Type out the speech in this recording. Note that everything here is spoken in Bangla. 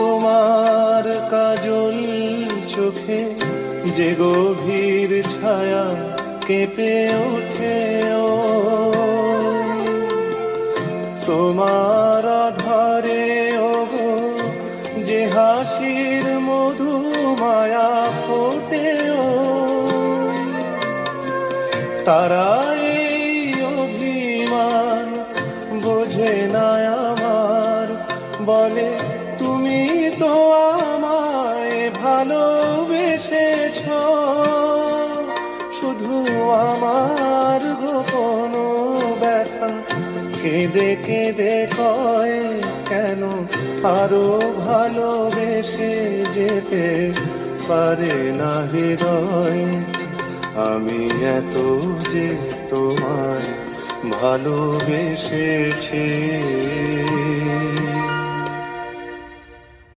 তোমার কাজল চোখে যে গভীর ছায়া কেঁপে ওঠে, ও তোমার আধারে ওগো যে হাসির মধু মায়া ফোটে, ও তারাই অভিমান বোঝে না আমার, বলে তুমি তো আমায় ভালোবেসেছ, শুধু আমার গোপন ব্যথা কেঁদে কেঁদে কয় কেন আরো ভালোবেসে যেতে পারে না হৃদয়। আমি এত যে তোমায় ভালোবেসেছি।